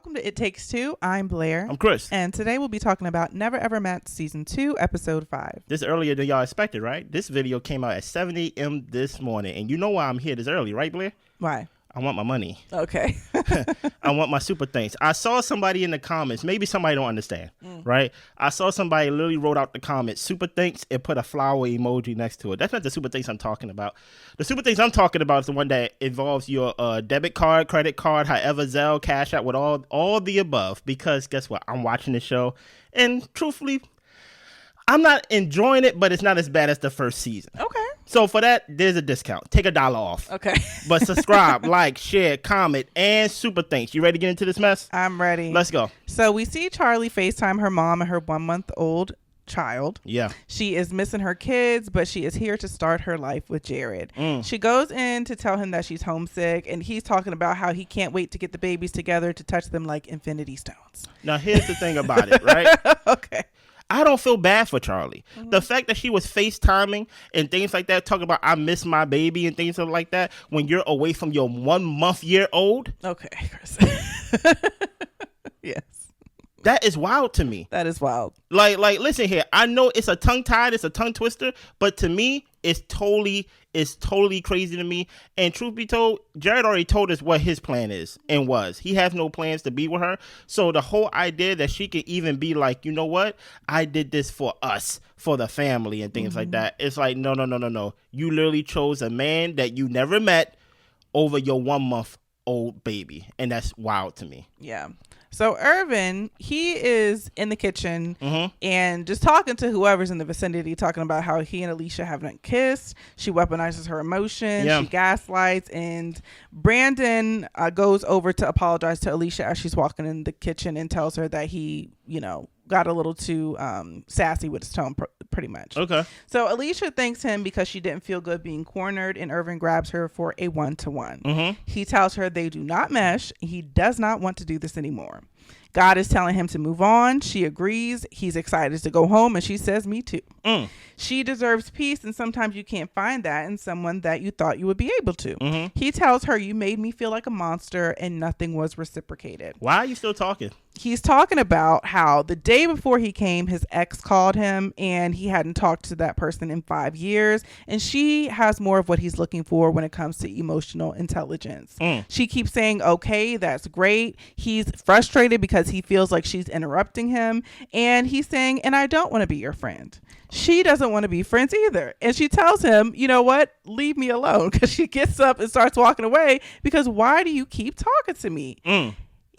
welcome to It Takes Two. I'm Blair. I'm Chris. And today we'll be talking about Never Ever Met Season 2, Episode 5. This earlier than y'all expected, right? This video came out at 7 a.m. this morning. And you know why I'm here this early, right, Blair? Why? I want my money. Okay. I want my super thanks. I saw somebody in the comments. Maybe somebody don't understand, right? I saw somebody literally wrote out the comments, super thanks, and put a flower emoji next to it. That's not the super thanks I'm talking about. The super thanks I'm talking about is the one that involves your debit card, credit card, however, Zelle, Cash App, with all the above. Because guess what? I'm watching the show, and truthfully, I'm not enjoying it, but it's not as bad as the first season. Okay. So for that, there's a discount. Take $1 off. Okay. But subscribe, like, share, comment, and super thanks. You ready to get into this mess? I'm ready. Let's go. So we see Charlie FaceTime her mom and her 1-month-old child. Yeah. She is missing her kids, but she is here to start her life with Jared. She goes in to tell him that she's homesick, and he's talking about how he can't wait to get the babies together to touch them like infinity stones. Now, here's the thing about it, right? Okay. I don't feel bad for Charlie. The fact that she was FaceTiming and things like that, talking about I miss my baby and things like that, when you're away from your 1-month-year-old. Okay, Chris. Yes. That is wild to me. That is wild. Like, listen here. I know it's a tongue tied, it's a tongue twister, but to me, it's totally crazy to me. And truth be told, Jared already told us what his plan is and was. He has no plans to be with her. So the whole idea that she could even be like, you know what? I did this for us, for the family and things like that. It's like, no. You literally chose a man that you never met over your 1-month-old baby. And that's wild to me. Yeah. So Irvin, he is in the kitchen and just talking to whoever's in the vicinity, talking about how he and Alicia haven't kissed. She weaponizes her emotions. Yeah. She gaslights. And Brandon goes over to apologize to Alicia as she's walking in the kitchen and tells her that he, got a little too sassy with his tone, pretty much. Okay. So Alicia thanks him because she didn't feel good being cornered, and Irvin grabs her for a 1-to-1. He tells her they do not mesh. He does not want to do this anymore. God is telling him to move on. She agrees. He's excited to go home, and she says, me too. She deserves peace, and sometimes you can't find that in someone that you thought you would be able to. He tells her, you made me feel like a monster, and nothing was reciprocated. Why are you still talking? He's talking about how the day before he came, his ex called him and he hadn't talked to that person in 5 years. And she has more of what he's looking for when it comes to emotional intelligence. She keeps saying, okay, that's great. He's frustrated because he feels like she's interrupting him. And he's saying, and I don't want to be your friend. She doesn't want to be friends either. And she tells him, you know what? Leave me alone. Because she gets up and starts walking away because why do you keep talking to me?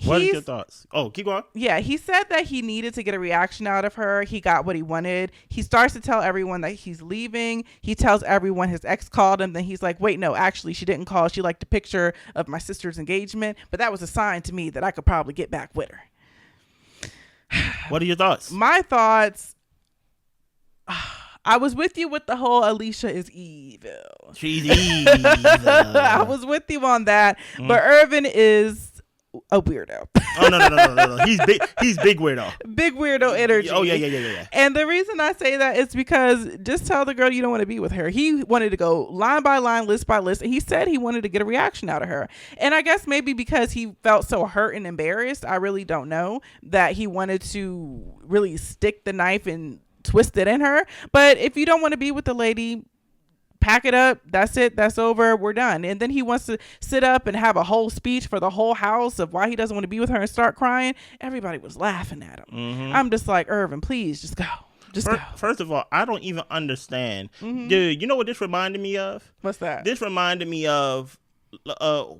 What are your thoughts? Oh, keep going. Yeah, he said that he needed to get a reaction out of her. He got what he wanted. He starts to tell everyone that he's leaving. He tells everyone his ex called him. Then he's like, wait, no, actually, she didn't call. She liked a picture of my sister's engagement. But that was a sign to me that I could probably get back with her. What are your thoughts? My thoughts, I was with you with the whole Alicia is evil. She's evil. I was with you on that. But Irvin is a weirdo. Oh no. He's big weirdo. Big weirdo energy. Oh yeah. And the reason I say that is because just tell the girl you don't want to be with her. He wanted to go line by line, list by list. And he said he wanted to get a reaction out of her. And I guess maybe because he felt so hurt and embarrassed, I really don't know, that he wanted to really stick the knife and twist it in her. But if you don't want to be with the lady, pack it up. That's it. That's over. We're done. And then he wants to sit up and have a whole speech for the whole house of why he doesn't want to be with her and start crying. Everybody was laughing at him. I'm just like, Irvin, please just go. Go. First of all, I don't even understand. Dude, you know what this reminded me of? What's that? This reminded me of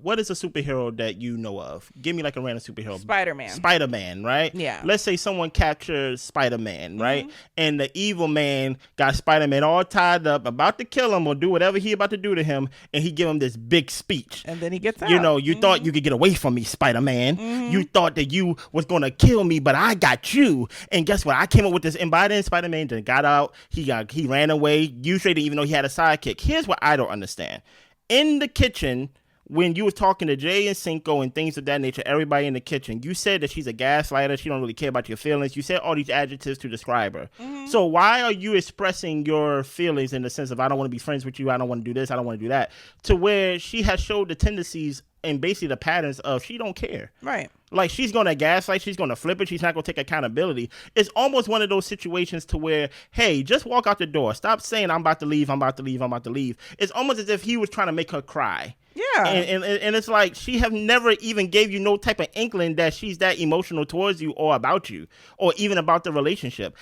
what is a superhero that you know of? Give me like a random superhero. Spider-Man, right? Yeah. Let's say someone captures Spider-Man, right? And the evil man got Spider-Man all tied up, about to kill him or do whatever he about to do to him, and he give him this big speech. And then he gets out. You thought you could get away from me, Spider-Man. You thought that you was going to kill me, but I got you. And guess what? I came up with this, and by then Spider-Man just got out. He ran away. You traded even though he had a sidekick. Here's what I don't understand. In the kitchen, when you was talking to Jay and Cinco and things of that nature, everybody in the kitchen, you said that she's a gaslighter. She don't really care about your feelings. You said all these adjectives to describe her. So why are you expressing your feelings in the sense of I don't want to be friends with you, I don't want to do this, I don't want to do that, to where she has showed the tendencies and basically the patterns of she don't care. Right. Like, she's going to gaslight, she's going to flip it, she's not going to take accountability. It's almost one of those situations to where, hey, just walk out the door. Stop saying, I'm about to leave, I'm about to leave, I'm about to leave. It's almost as if he was trying to make her cry. Yeah. And it's like, she have never even gave you no type of inkling that she's that emotional towards you or about you or even about the relationship.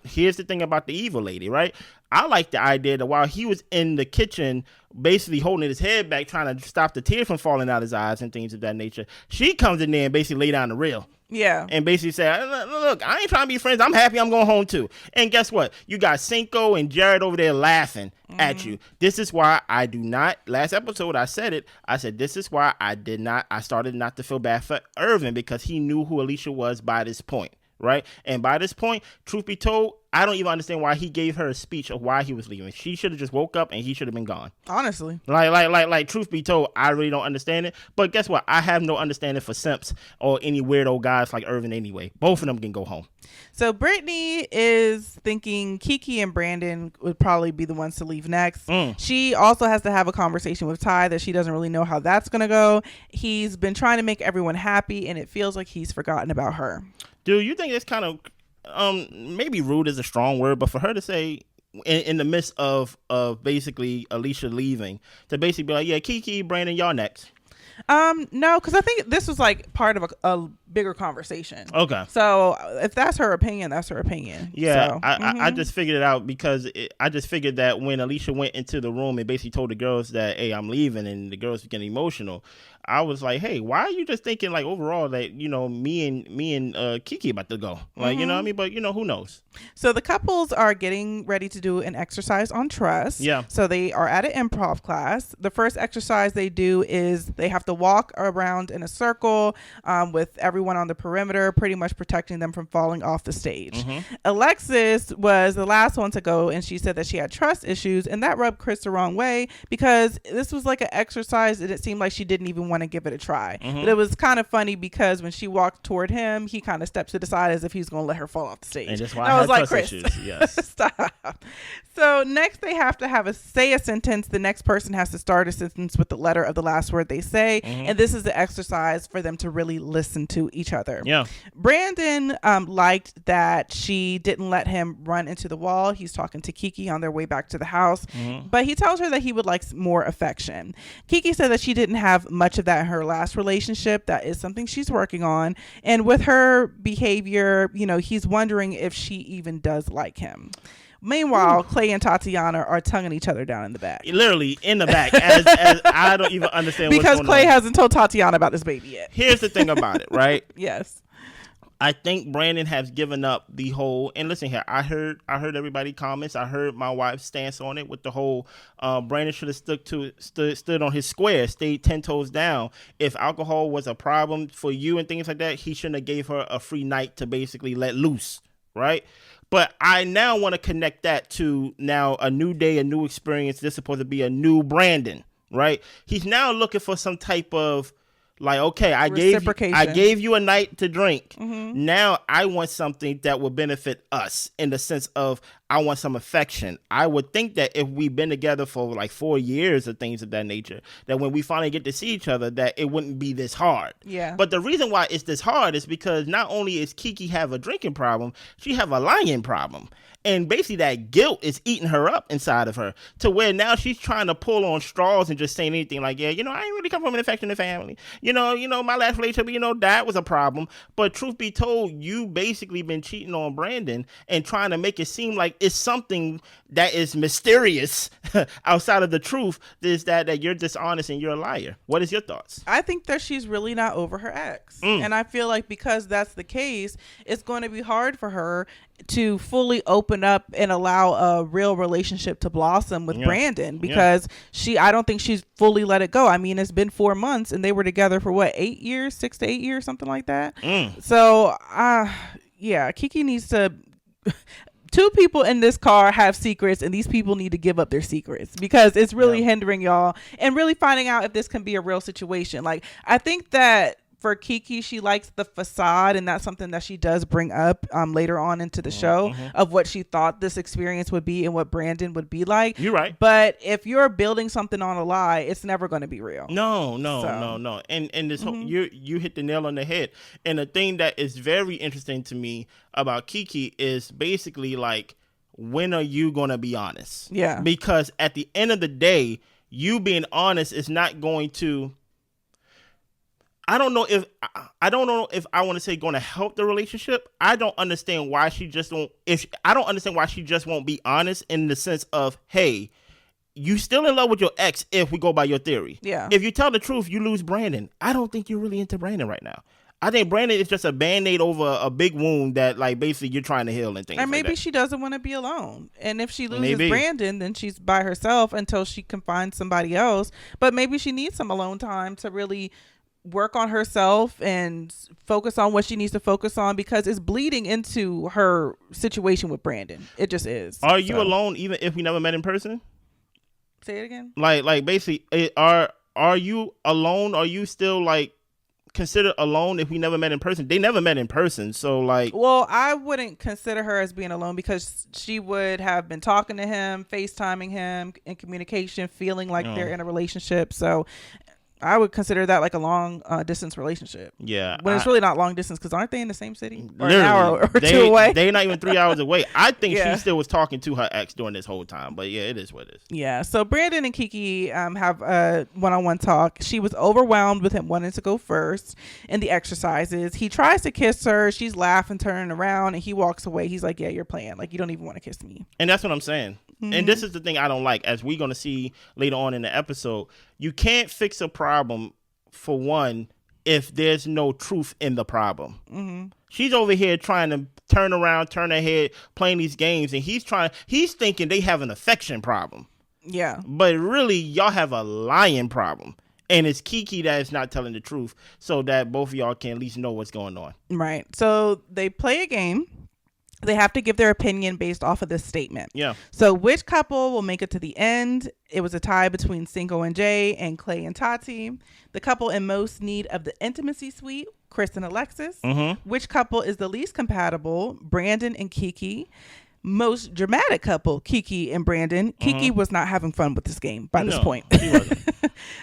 Here's the thing about the evil lady, right? I like the idea that while he was in the kitchen basically holding his head back, trying to stop the tears from falling out his eyes and things of that nature, she comes in there and basically lay down the real. Yeah. And basically say, look, I ain't trying to be friends. I'm happy I'm going home too. And guess what? You got Cinco and Jared over there laughing at you. This is why I do not, last episode I said it, I said this is why I started not to feel bad for Irvin, because he knew who Alicia was by this point. Right? And by this point, truth be told, I don't even understand why he gave her a speech of why he was leaving. She should have just woke up and he should have been gone. Honestly. Like, truth be told, I really don't understand it. But guess what? I have no understanding for simps or any weirdo guys like Irvin anyway. Both of them can go home. So Brittany is thinking Kiki and Brandon would probably be the ones to leave next. She also has to have a conversation with Ty that she doesn't really know how that's going to go. He's been trying to make everyone happy, and it feels like he's forgotten about her. Dude, you think it's kind of maybe rude is a strong word, but for her to say in the midst of basically Alicia leaving, to basically be like, yeah, Kiki, Brandon, y'all next. No, because I think this was like part of a bigger conversation. Okay. So if that's her opinion, that's her opinion. Yeah, so, I just figured it out because I just figured that when Alicia went into the room and basically told the girls that, hey, I'm leaving, and the girls were getting emotional, I was like, hey, why are you just thinking like overall that, you know, me and Kiki about to go? Like, you know what I mean? But, you know, who knows? So the couples are getting ready to do an exercise on trust. Yeah. So they are at an improv class. The first exercise they do is they have to walk around in a circle with everyone on the perimeter, pretty much protecting them from falling off the stage. Alexis was the last one to go, and she said that she had trust issues, and that rubbed Chris the wrong way because this was like an exercise and it seemed like she didn't even want to give it a try. But it was kind of funny because when she walked toward him, he kind of stepped to the side as if he's going to let her fall off the stage. And that's why I was like, Chris, issues. Yes. Stop. So next they have to say a sentence. The next person has to start a sentence with the letter of the last word they say. And this is the exercise for them to really listen to each other. Yeah. Brandon liked that she didn't let him run into the wall. He's talking to Kiki on their way back to the house. But he tells her that he would like more affection. Kiki said that she didn't have much of that in her last relationship. That is something she's working on. And with her behavior, you know, he's wondering if she even does like him. Meanwhile, Clay and Tatiana are tonguing each other down in the back. Literally in the back, as I don't even understand what's because going Clay on. hasn't told Tatiana about this baby yet. Here's the thing about it, right? Yes. I think Brandon has given up the whole, and listen here, I heard everybody comments. I heard my wife's stance on it with the whole Brandon should have stood on his square, stayed 10 toes down. If alcohol was a problem for you and things like that, he shouldn't have gave her a free night to basically let loose, right? But I now want to connect that to now a new day, a new experience. This is supposed to be a new Brandon, right? He's now looking for some type of like, okay, I gave you a night to drink. Now I want something that will benefit us in the sense of I want some affection. I would think that if we've been together for like 4 years or things of that nature, that when we finally get to see each other, that it wouldn't be this hard. Yeah. But the reason why it's this hard is because not only is Kiki have a drinking problem, she have a lying problem. And basically that guilt is eating her up inside of her to where now she's trying to pull on straws and just saying anything like, yeah, you know, I ain't really come from an affectionate family. You know, my last relationship, you know, that was a problem. But truth be told, you basically been cheating on Brandon and trying to make it seem like it's something that is mysterious outside of the truth. Is that you're dishonest and you're a liar. What is your thoughts? I think that she's really not over her ex. And I feel like because that's the case, it's going to be hard for her to fully open up and allow a real relationship to blossom with Brandon because I don't think she's fully let it go. I mean, it's been 4 months and they were together for what, 8 years, 6 to 8 years, something like that. So, yeah, Kiki needs to. Two people in this car have secrets, and these people need to give up their secrets because it's really hindering y'all and really finding out if this can be a real situation. Like, I think that for Kiki, she likes the facade, and that's something that she does bring up later on into the show of what she thought this experience would be and what Brandon would be like. You're right. But if you're building something on a lie, it's never going to be real. No. And this whole, you hit the nail on the head. And the thing that is very interesting to me about Kiki is basically like, when are you going to be honest? Yeah. Because at the end of the day, you being honest is not going to, I don't know if I want to say going to help the relationship. I don't understand why she just won't. I don't understand why she just won't be honest in the sense of, hey, you still in love with your ex if we go by your theory. Yeah. If you tell the truth, you lose Brandon. I don't think you're really into Brandon right now. I think Brandon is just a Band-Aid over a big wound that like basically you're trying to heal and things. And maybe like that. she doesn't want to be alone. And if she loses Brandon, then she's by herself until she can find somebody else. But maybe she needs some alone time to really work on herself and focus on what she needs to focus on, because it's bleeding into her situation with Brandon. It just is. Are you alone even if we never met in person? Say it again. Like basically, are you alone? Are you still like considered alone if we never met in person? They never met in person, so like. Well, I wouldn't consider her as being alone, because she would have been talking to him, FaceTiming him, in communication, feeling like they're in a relationship. So I would consider that like a long distance relationship. Yeah. When it's really not long distance, because aren't they in the same city? Or an hour or two away? They're not even 3 hours away. I think she still was talking to her ex during this whole time. But yeah, it is what it is. Yeah. So Brandon and Kiki have a one-on-one talk. She was overwhelmed with him wanting to go first in the exercises. He tries to kiss her. She's laughing, turning around, and he walks away. He's like, yeah, you're playing. Like, you don't even want to kiss me. And that's what I'm saying. And this is the thing I don't like, as we're going to see later on in the episode. You can't fix a problem, for one, if there's no truth in the problem. She's over here trying to turn around, turn her head, playing these games, and he's thinking they have an affection problem. Yeah. But really, y'all have a lying problem. And it's Kiki that is not telling the truth, so that both of y'all can at least know what's going on. Right. So they play a game. They have to give their opinion based off of this statement. Yeah. So which couple will make it to the end? It was a tie between Cinco and Jay and Clay and Tati. The couple in most need of the intimacy suite, Chris and Alexis. Which couple is the least compatible? Brandon and Kiki. Most dramatic couple, Kiki and Brandon. Kiki was not having fun with this game by this point. She wasn't.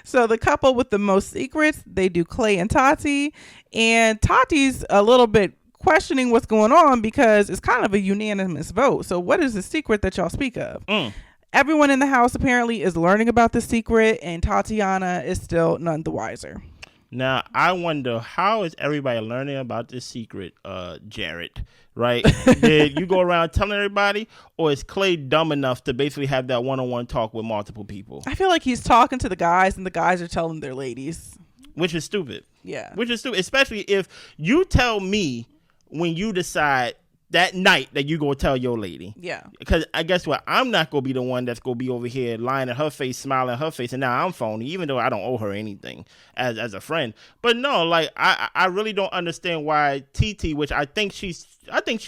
So the couple with the most secrets, they do Clay and Tati. And Tati's a little bit questioning what's going on, because it's kind of a unanimous vote. So what is the secret that y'all speak of? Everyone in the house apparently is learning about the secret, and Tatiana is still none the wiser. Now, I wonder, how is everybody learning about this secret, Jared? Right? Did you go around telling everybody, or is Clay dumb enough to basically have that one-on-one talk with multiple people? I feel like he's talking to the guys, and the guys are telling their ladies. Which is stupid. Yeah. Which is stupid, especially if you tell me when you decide that night that you go tell your lady. Yeah. Because I guess what? I'm not going to be the one that's going to be over here lying in her face, smiling in her face, and now I'm phony, even though I don't owe her anything as a friend. But no, like, I really don't understand why TT, which I think she's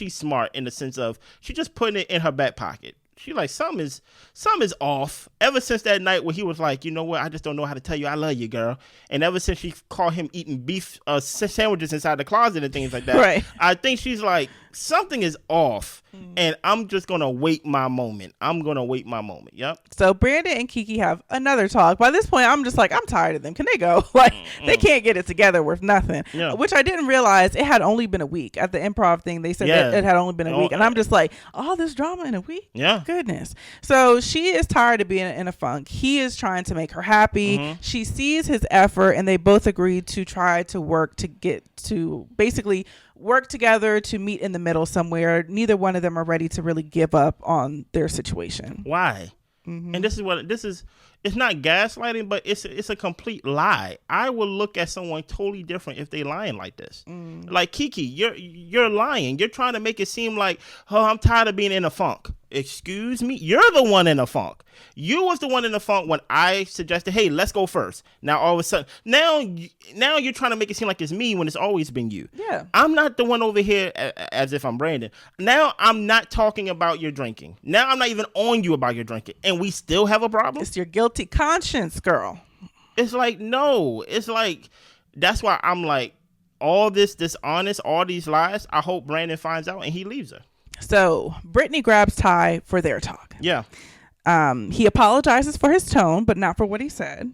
smart in the sense of she just putting it in her back pocket. She like, something is off. Ever since that night where he was like, you know what, I just don't know how to tell you I love you, girl. And ever since she caught him eating beef sandwiches inside the closet and things like that, right. I think she's like, something is off. And I'm just going to wait my moment. Yep. So Brandon and Kiki have another talk. By this point, I'm just like, I'm tired of them. Can they go? Like, they can't get it together worth nothing. Yeah. Which I didn't realize it had only been a week. At the improv thing, they said that it had only been a week. And I'm just like, all this drama in a week? Yeah. Goodness. So she is tired of being in a funk. He is trying to make her happy. She sees his effort, and they both agree to try to work to get to basically work together to meet in the middle somewhere. Neither one of them are ready to really give up on their situation. Why? And this is it's not gaslighting, but it's a complete lie. I will look at someone totally different if they lying like this. Like, Kiki, you're lying. You're trying to make it seem like, oh, I'm tired of being in a funk. Excuse me? You're the one in a funk. You was the one in the funk when I suggested, hey, let's go first. Now all of a sudden, now you're trying to make it seem like it's me when it's always been you. Yeah. I'm not the one over here as if I'm Brandon. Now I'm not talking about your drinking. Now I'm not even on you about your drinking. And we still have a problem? It's your guilty conscience, girl. It's like, no. It's like, that's why I'm like, all this dishonest, all these lies, I hope Brandon finds out and he leaves her. So Britney grabs Ty for their talk. Yeah. He apologizes for his tone, but not for what he said.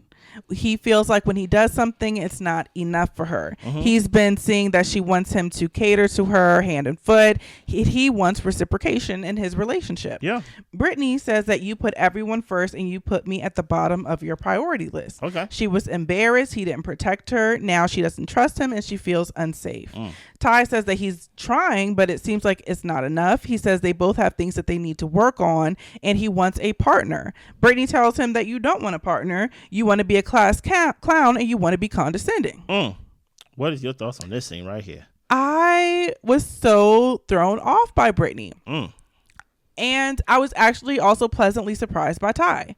He feels like when he does something, it's not enough for her. He's been seeing that she wants him to cater to her hand and foot. He wants reciprocation in his relationship. Yeah. Britney says that you put everyone first and you put me at the bottom of your priority list. Okay. She was embarrassed. He didn't protect her. Now she doesn't trust him and she feels unsafe. Ty says that he's trying, but it seems like it's not enough. He says they both have things that they need to work on and he wants a partner. Britney tells him that you don't want a partner. You want to be a class clown and you want to be condescending. What is your thoughts on this scene right here? I was so thrown off by Britney. And I was actually also pleasantly surprised by Ty.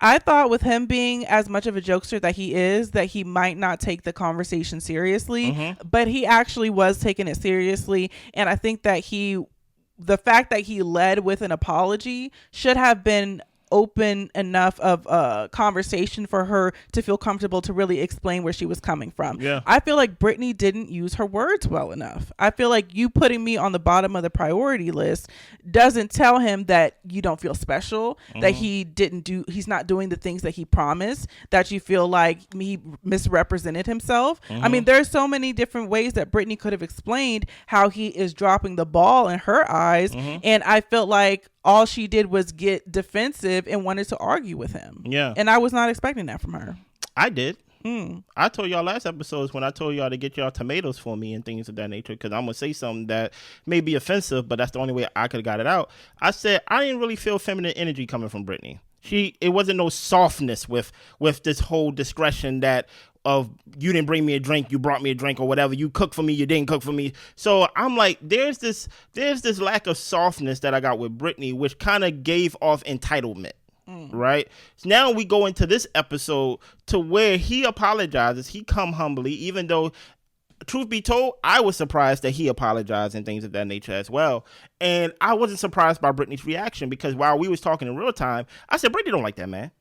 I thought with him being as much of a jokester that he might not take the conversation seriously, but he actually was taking it seriously. And I think that the fact that he led with an apology should have been open enough of a conversation for her to feel comfortable to really explain where she was coming from. Yeah. I feel like Britney didn't use her words well enough. I feel like you putting me on the bottom of the priority list doesn't tell him that you don't feel special, that he's not doing the things that he promised, that you feel like he misrepresented himself. I mean, there's so many different ways that Britney could have explained how he is dropping the ball in her eyes. And I felt like all she did was get defensive and wanted to argue with him. Yeah. And I was not expecting that from her. I did. I told y'all last episodes when I told y'all to get y'all tomatoes for me and things of that nature, because I'm going to say something that may be offensive, but that's the only way I could have got it out. I said I didn't really feel feminine energy coming from Britney. It wasn't no softness with this whole discretion that of you didn't bring me a drink, you brought me a drink or whatever. You cooked for me, you didn't cook for me. So I'm like, there's this lack of softness that I got with Britney, which kind of gave off entitlement. Right. So now we go into this episode to where he apologizes. He come humbly, even though, truth be told, I was surprised that he apologized and things of that nature as well. And I wasn't surprised by Britney's reaction, because while we was talking in real time, I said, Britney don't like that man.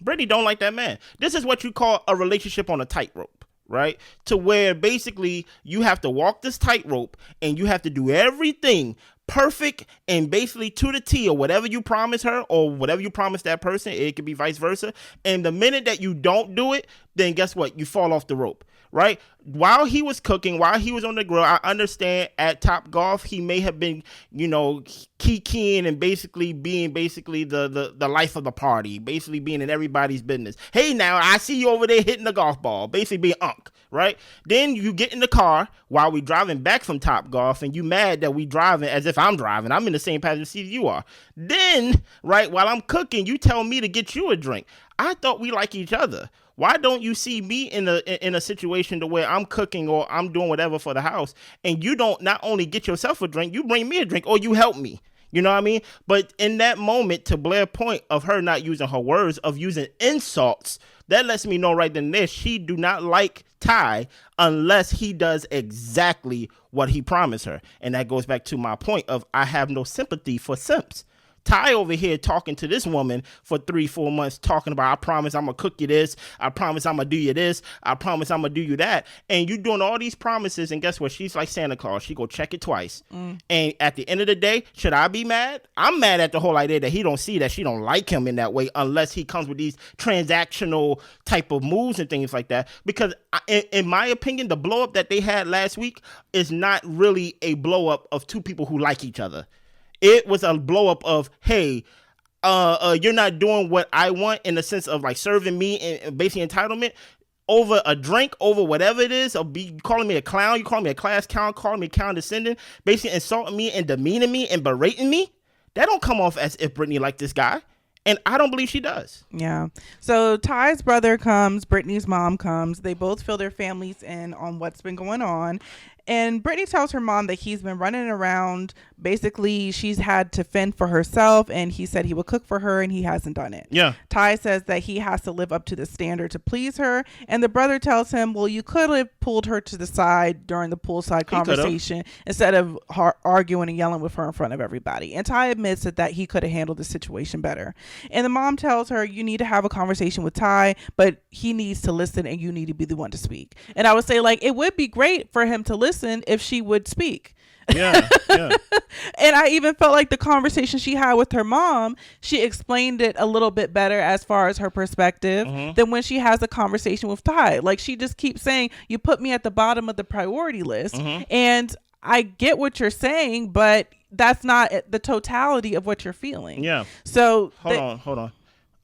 Britney don't like that man. This is what you call a relationship on a tightrope, right? To where basically you have to walk this tightrope and you have to do everything perfect and basically to the T, or whatever you promise her or whatever you promise that person. It could be vice versa. And the minute that you don't do it, then guess what? You fall off the rope. Right? While he was cooking, while he was on the grill, I understand at Top Golf, he may have been, kikiing and basically being the life of the party, basically being in everybody's business. Hey, now I see you over there hitting the golf ball, basically being unk, right? Then you get in the car while we driving back from Top Golf and you mad that we driving as if I'm driving. I'm in the same passenger seat as you are. Then, right, while I'm cooking, you tell me to get you a drink. I thought we like each other. Why don't you see me in a situation to where I'm cooking or I'm doing whatever for the house, and you don't not only get yourself a drink, you bring me a drink or you help me. You know what I mean? But in that moment, to Blair's point of her not using her words, of using insults, that lets me know right then and there she do not like Ty unless he does exactly what he promised her. And that goes back to my point of I have no sympathy for simps. Ty over here talking to this woman for 3-4 months, talking about, I promise I'm going to cook you this. I promise I'm going to do you this. I promise I'm going to do you that. And you doing all these promises. And guess what? She's like Santa Claus. She go check it twice. And at the end of the day, should I be mad? I'm mad at the whole idea that he don't see that she don't like him in that way unless he comes with these transactional type of moves and things like that. Because in my opinion, the blow up that they had last week is not really a blow up of two people who like each other. It was a blow up of, hey, you're not doing what I want in the sense of like serving me and basically entitlement over a drink, over whatever it is, or be calling me a clown, you calling me a class clown, calling me condescending, basically insulting me and demeaning me and berating me. That don't come off as if Britney liked this guy. And I don't believe she does. Yeah. So Ty's brother comes, Britney's mom comes. They both fill their families in on what's been going on. And Brittany tells her mom that he's been running around. Basically, she's had to fend for herself, and he said he would cook for her, and he hasn't done it. Yeah. Ty says that he has to live up to the standard to please her, and the brother tells him, well, you could have pulled her to the side during the poolside conversation instead of arguing and yelling with her in front of everybody. And Ty admits that he could have handled the situation better. And the mom tells her, you need to have a conversation with Ty, but he needs to listen, and you need to be the one to speak. And I would say, like, it would be great for him to listen if she would speak. Yeah. And I even felt like the conversation she had with her mom, she explained it a little bit better as far as her perspective than when she has a conversation with Ty. Like, she just keeps saying, you put me at the bottom of the priority list. And I get what you're saying, but that's not the totality of what you're feeling. Yeah. So hold on.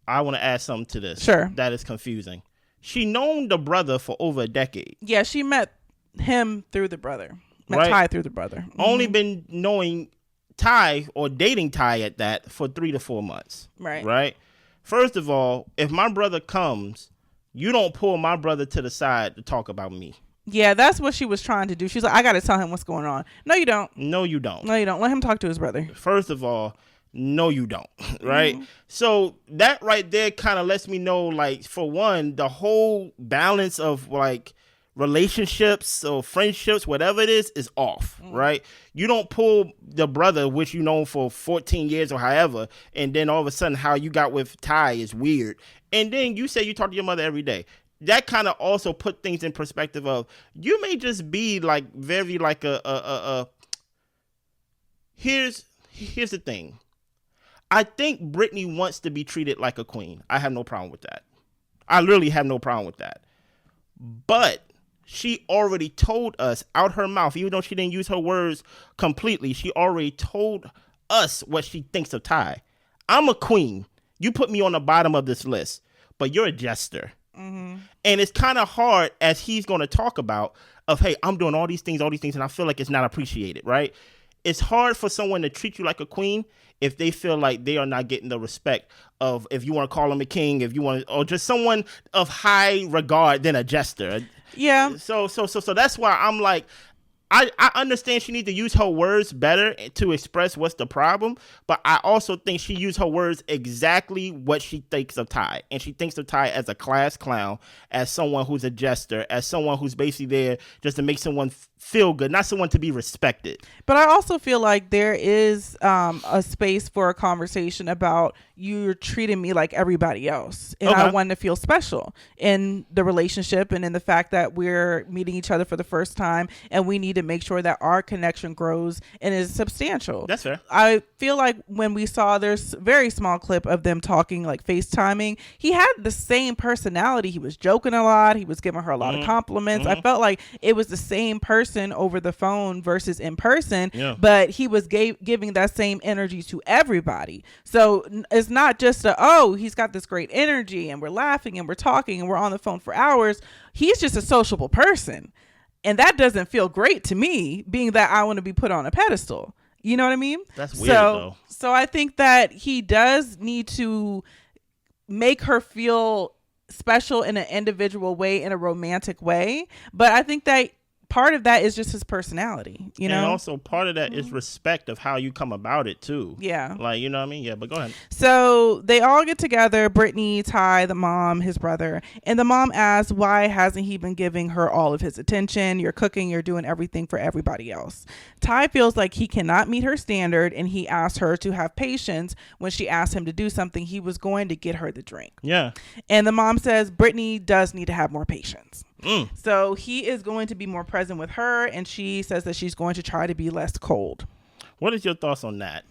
I want to add something to this. Sure. That is confusing. She known the brother for over a decade. Yeah, she met him through the brother. Right. Ty through the brother. Only been knowing Ty or dating Ty at that for 3 to 4 months. Right. First of all, if my brother comes, you don't pull my brother to the side to talk about me. Yeah, that's what she was trying to do. She's like, I got to tell him what's going on. No, you don't. No, you don't. No, you don't. Let him talk to his brother. First of all, no, you don't. Right. So that right there kind of lets me know, like, for one, the whole balance of like relationships or friendships, whatever it is off, right? You don't pull the brother, which you know for 14 years or however, and then all of a sudden how you got with Ty is weird. And then you say you talk to your mother every day. That kind of also put things in perspective of you may just be like very like here's the thing. I think Britney wants to be treated like a queen. I have no problem with that. I literally have no problem with that. But she already told us out her mouth, even though she didn't use her words completely, she already told us what she thinks of Ty. I'm a queen. You put me on the bottom of this list, but you're a jester. And it's kind of hard, as he's going to talk about, of, hey, I'm doing all these things, and I feel like it's not appreciated, right? It's hard for someone to treat you like a queen if they feel like they are not getting the respect of, if you want to call them a king, if you want, or just someone of high regard than a jester. Yeah. So that's why I'm like, I understand she needs to use her words better to express what's the problem, but I also think she used her words exactly what she thinks of Ty. And she thinks of Ty as a class clown, as someone who's a jester, as someone who's basically there just to make someone feel good, not someone to be respected. But I also feel like there is a space for a conversation about you're treating me like everybody else. And I want to feel special in the relationship and in the fact that we're meeting each other for the first time, and we need to make sure that our connection grows and is substantial. That's fair. I feel like when we saw, there's a very small clip of them talking, like FaceTiming, he had the same personality. He was joking a lot. He was giving her a lot of compliments. I felt like it was the same person over the phone versus in person, but he was giving that same energy to everybody. So it's not just he's got this great energy and we're laughing and we're talking and we're on the phone for hours. He's just a sociable person. And that doesn't feel great to me, being that I want to be put on a pedestal. You know what I mean? That's weird, though. So I think that he does need to make her feel special in an individual way, in a romantic way. But I think that part of that is just his personality, you know? And also part of that is respect of how you come about it too. Yeah. Like, you know what I mean? Yeah, but go ahead. So they all get together, Britney, Ty, the mom, his brother, and the mom asks, why hasn't he been giving her all of his attention? You're cooking, you're doing everything for everybody else. Ty feels like he cannot meet her standard, and he asked her to have patience when she asked him to do something. He was going to get her the drink. Yeah. And the mom says Britney does need to have more patience. So he is going to be more present with her, and she says that she's going to try to be less cold. What is your thoughts on that?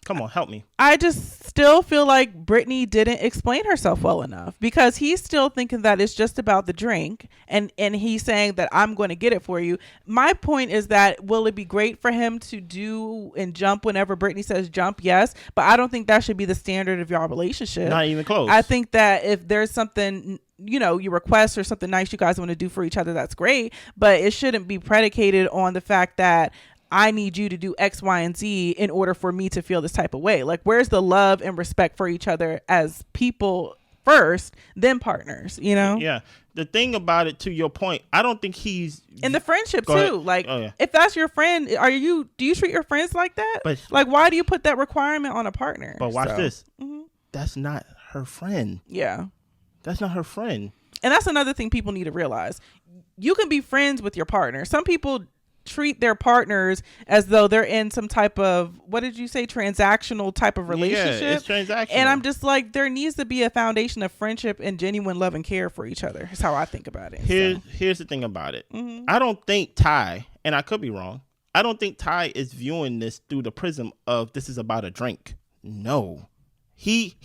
Come on, help me. I just still feel like Britney didn't explain herself well enough, because he's still thinking that it's just about the drink, and he's saying that I'm going to get it for you. My point is that, will it be great for him to do and jump whenever Britney says jump? Yes, but I don't think that should be the standard of your relationship. Not even close. I think that if there's something, you know, you request or something nice you guys want to do for each other, that's great, but it shouldn't be predicated on the fact that I need you to do X, Y, and Z in order for me to feel this type of way. Like, where's the love and respect for each other as people first, then partners, you know? Yeah. The thing about it, to your point, I don't think he's in the friendship Go too. ahead. Like, Oh, yeah. if that's your friend, do you treat your friends like that? But- like, why do you put that requirement on a partner? But watch this. Mhm. That's not her friend. Yeah. That's not her friend. And that's another thing people need to realize. You can be friends with your partner. Some people treat their partners as though they're in some type of, what did you say, transactional type of relationship. Yeah, it's transactional. And I'm just like, there needs to be a foundation of friendship and genuine love and care for each other. That's how I think about it. Here's the thing about it. I don't think Ty, and I could be wrong, I don't think Ty is viewing this through the prism of this is about a drink. No. He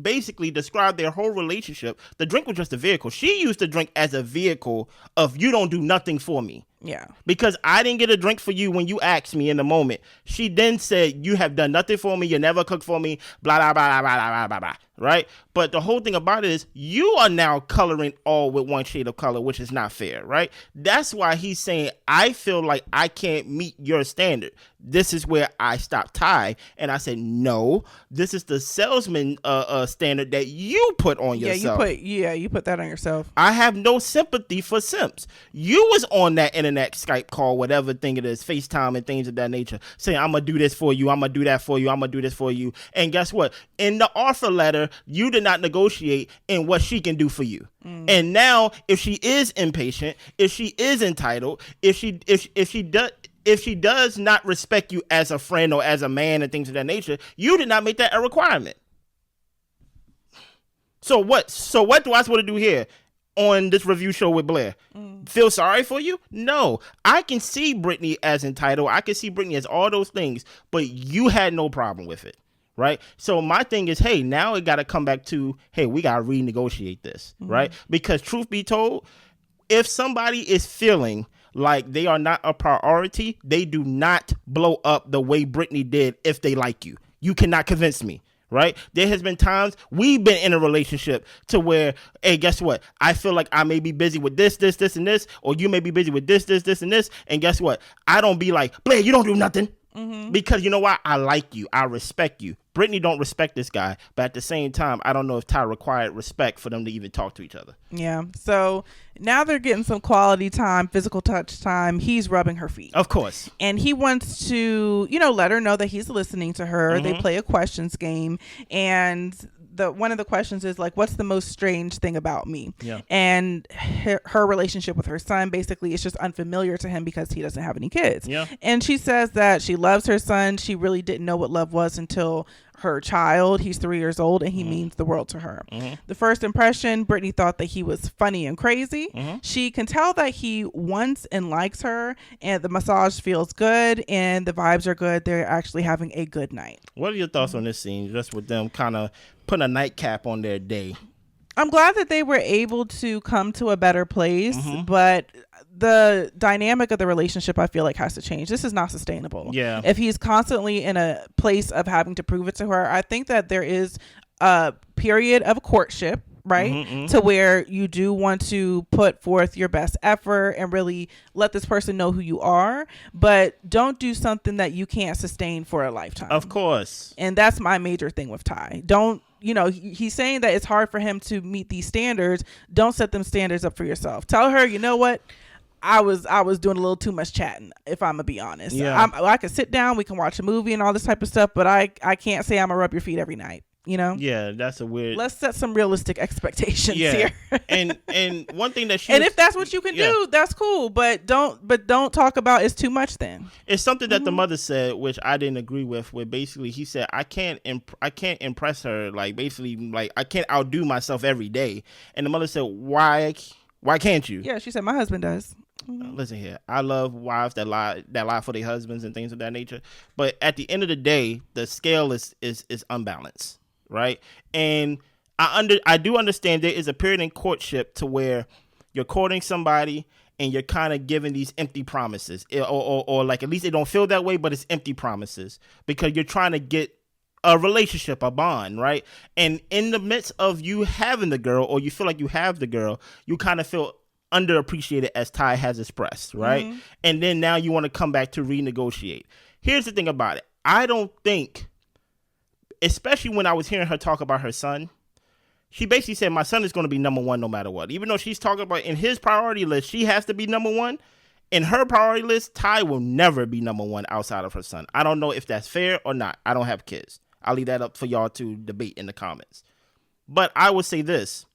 basically described their whole relationship. The drink was just a vehicle. She used the drink as a vehicle of, you don't do nothing for me. Yeah. Because I didn't get a drink for you when you asked me in the moment. She then said, you have done nothing for me. You never cooked for me. Blah, blah, blah, blah, blah, blah, blah, blah. Right? But the whole thing about it is you are now coloring all with one shade of color, which is not fair. Right? That's why he's saying, I feel like I can't meet your standard. This is where I stopped Ty. And I said, no, this is the salesman standard that you put on yourself. You put that on yourself. I have no sympathy for simps. You was on that internet Skype call, whatever thing it is, FaceTime and things of that nature, saying, I'm going to do this for you, I'm going to do that for you, I'm going to do this for you. And guess what? In the offer letter, you did not negotiate in what she can do for you. And now, if she is impatient, if she is entitled, if she does not respect you as a friend or as a man and things of that nature, you did not make that a requirement. So what do I supposed to do here on this review show with Blair? Feel sorry for you? No. I can see Britney as entitled. I can see Britney as all those things, but you had no problem with it. Right? So my thing is, hey, now it got to come back to, hey, we got to renegotiate this. Right? Because truth be told, if somebody is feeling like they are not a priority, they do not blow up the way Britney did if they like you. You cannot convince me. Right? There has been times we've been in a relationship to where, hey, guess what? I feel like I may be busy with this, and this, or you may be busy with this, and this. And guess what? I don't be like, Blair, you don't do nothing. Because you know what? I like you. I respect you. Britney don't respect this guy. But at the same time, I don't know if Ty required respect for them to even talk to each other. Yeah. So now they're getting some quality time, physical touch time. He's rubbing her feet. Of course. And he wants to, let her know that he's listening to her. They play a questions game. And one of the questions is like, what's the most strange thing about me? Yeah. And her relationship with her son basically is just unfamiliar to him because he doesn't have any kids. Yeah. And she says that she loves her son. She really didn't know what love was until her child. He's 3 years old and he means the world to her. The first impression, Britney thought that he was funny and crazy. She can tell that he wants and likes her, and the massage feels good and the vibes are good. They're actually having a good night. What are your thoughts on this scene, just with them kind of putting a nightcap on their day? I'm glad that they were able to come to a better place, but the dynamic of the relationship, I feel like, has to change. This is not sustainable. Yeah. If he's constantly in a place of having to prove it to her, I think that there is a period of courtship, right? To where you do want to put forth your best effort and really let this person know who you are, but don't do something that you can't sustain for a lifetime. Of course. And that's my major thing with Ty. Don't, he's saying that it's hard for him to meet these standards. Don't set them standards up for yourself. Tell her, you know what? I was doing a little too much chatting, if I'm gonna be honest. Yeah. I could sit down, we can watch a movie and all this type of stuff, but I can't say I'm gonna rub your feet every night. Yeah, that's a weird. Let's set some realistic expectations here. and one thing that if that's what you can do, that's cool. But don't talk about it's too much. Then it's something that the mother said, which I didn't agree with. Where basically he said, I can't impress her. Like basically, like I can't outdo myself every day. And the mother said, why can't you? Yeah, she said my husband does. Listen here, I love wives that lie for their husbands and things of that nature. But at the end of the day, the scale is unbalanced, right? And I do understand there is a period in courtship to where you're courting somebody and you're kind of giving these empty promises, or like at least it don't feel that way, but it's empty promises because you're trying to get a relationship, a bond, right? And in the midst of you having the girl, or you feel like you have the girl, you kind of feel underappreciated, as Ty has expressed, right? And then now you want to come back to renegotiate. Here's the thing about it. I don't think, especially when I was hearing her talk about her son, She basically said, my son is going to be number one no matter what. Even though she's talking about in his priority list, she has to be number one. In her priority list, Ty will never be number one outside of her son. I don't know if that's fair or not. I don't have kids. I'll leave that up for y'all to debate in the comments. But I would say this.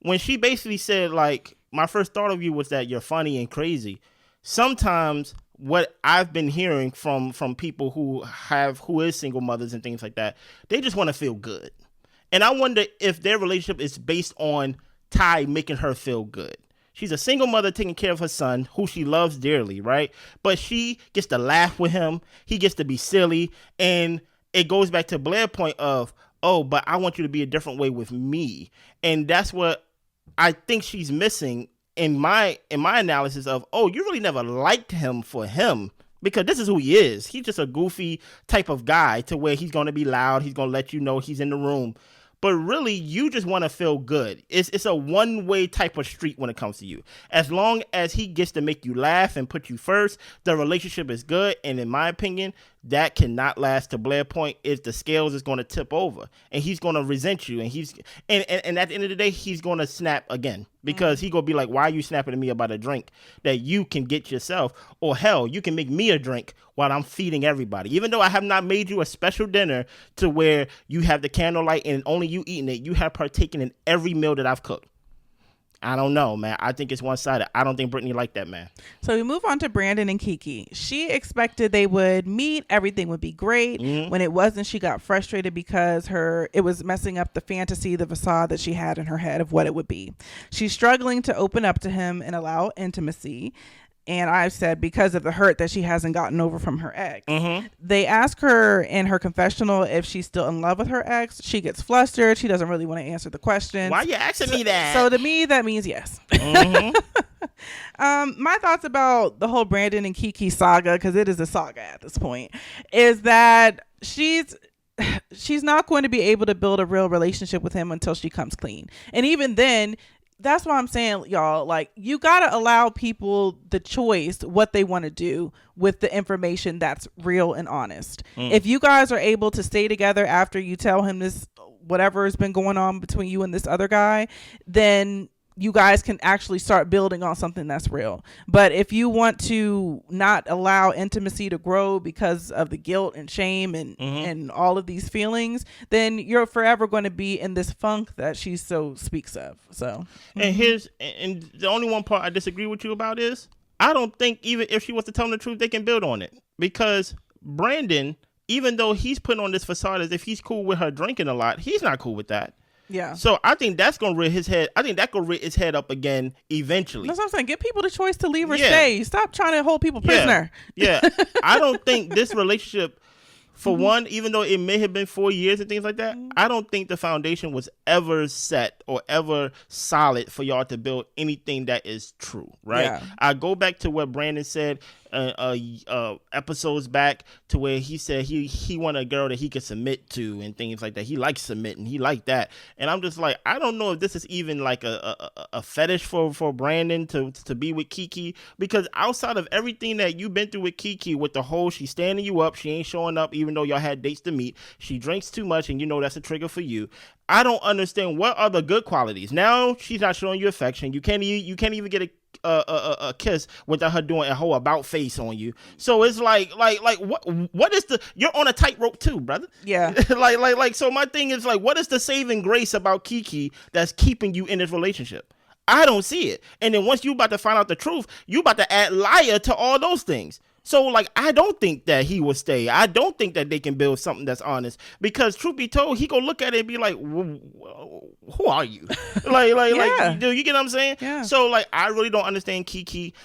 When she basically said, like, my first thought of you was that you're funny and crazy. Sometimes what I've been hearing from people who is single mothers and things like that, they just want to feel good. And I wonder if their relationship is based on Ty making her feel good. She's a single mother taking care of her son, who she loves dearly, right? But she gets to laugh with him. He gets to be silly. And it goes back to Blair's point of, oh, but I want you to be a different way with me. And that's what I think she's missing in my analysis of, oh, you really never liked him for him. Because this is who he is. He's just a goofy type of guy to where he's going to be loud. He's going to let you know he's in the room. But really, you just want to feel good. It's a one-way type of street when it comes to you. As long as he gets to make you laugh and put you first, the relationship is good. And in my opinion, that cannot last. To Blair's point, is the scales is going to tip over. And he's going to resent you. And and at the end of the day, he's going to snap again. Because he going to be like, why are you snapping at me about a drink that you can get yourself? Or hell, you can make me a drink while I'm feeding everybody. Even though I have not made you a special dinner to where you have the candlelight and only you eating it, you have partaken in every meal that I've cooked. I don't know, man. I think it's one-sided. I don't think Britney liked that, man. So we move on to Brandon and Kiki. She expected they would meet. Everything would be great. Mm-hmm. When it wasn't, she got frustrated because it was messing up the fantasy, the facade that she had in her head of what it would be. She's struggling to open up to him and allow intimacy. And I've said because of the hurt that she hasn't gotten over from her ex. Mm-hmm. They ask her in her confessional if she's still in love with her ex. She gets flustered. She doesn't really want to answer the question. Why are you asking me that? So to me, that means yes. Mm-hmm. My thoughts about the whole Brandon and Kiki saga, because it is a saga at this point, is that she's not going to be able to build a real relationship with him until she comes clean. And even then, that's why I'm saying, y'all, like, you got to allow people the choice what they want to do with the information that's real and honest. If you guys are able to stay together after you tell him this, whatever has been going on between you and this other guy, then you guys can actually start building on something that's real. But if you want to not allow intimacy to grow because of the guilt and shame and all of these feelings, then you're forever going to be in this funk that she so speaks of. So, and the only one part I disagree with you about is I don't think even if she was to tell them the truth, they can build on it. Because Brandon, even though he's putting on this facade as if he's cool with her drinking a lot, he's not cool with that. Yeah. So I think that's gonna rid his head. I think that could rid his head up again eventually. That's what I'm saying. Give people the choice to leave or stay. Stop trying to hold people prisoner. Yeah. I don't think this relationship, for one, even though it may have been 4 years and things like that, I don't think the foundation was ever set or ever solid for y'all to build anything that is true, right? Yeah. I go back to what Brandon said episodes back, to where he said he wanted a girl that he could submit to and things like that. He likes submitting. He liked that. And I'm just like, I don't know if this is even like a fetish for Brandon to be with Kiki, because outside of everything that you've been through with Kiki, with the whole she's standing you up, she ain't showing up even though y'all had dates to meet, she drinks too much and you know that's a trigger for you. I don't understand what are the good qualities. Now she's not showing you affection. You can't even get a kiss without her doing a whole about face on you. So it's like what is the, you're on a tightrope too, brother. Yeah. like so my thing is like, what is the saving grace about Kiki that's keeping you in this relationship? I don't see it. And then once you about to find out the truth, you about to add liar to all those things. So, like, I don't think that he will stay. I don't think that they can build something that's honest, because truth be told, he gonna look at it and be like, who are you? Like, dude, you get what I'm saying? Yeah. So, like, I really don't understand Kiki,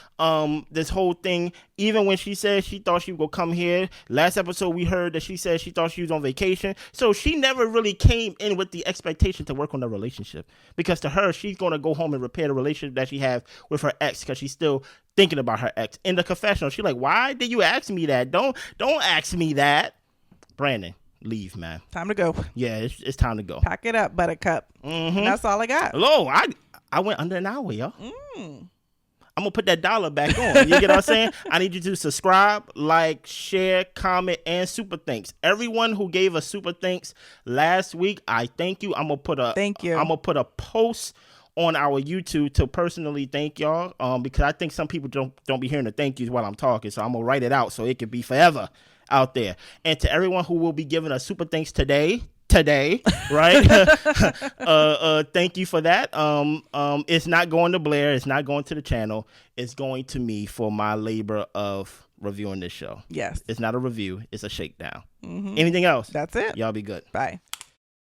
this whole thing. Even when she said she thought she would go come here. Last episode, we heard that she said she thought she was on vacation. So she never really came in with the expectation to work on the relationship, because to her, she's going to go home and repair the relationship that she has with her ex, because she's still thinking about her ex. In the confessional, she's like, why did you ask me that? Don't ask me that. Brandon, leave, man. Time to go. Yeah, it's time to go. Pack it up, buttercup. Mm-hmm. That's all I got. Hello, I went under an hour, y'all. I'm gonna put that dollar back on. You get what I'm saying? I need you to subscribe, like, share, comment, and super thanks. Everyone who gave us super thanks last week, I thank you. I'm gonna put a post on our YouTube to personally thank y'all. Because I think some people don't be hearing the thank yous while I'm talking, so I'm gonna write it out so it can be forever out there. And to everyone who will be giving us super thanks today, right? Thank you for that. It's not going to Blair, it's not going to the channel, it's going to me for my labor of reviewing this show. Yes. It's not a review, it's a shakedown. Anything else? That's it. Y'all be good. Bye.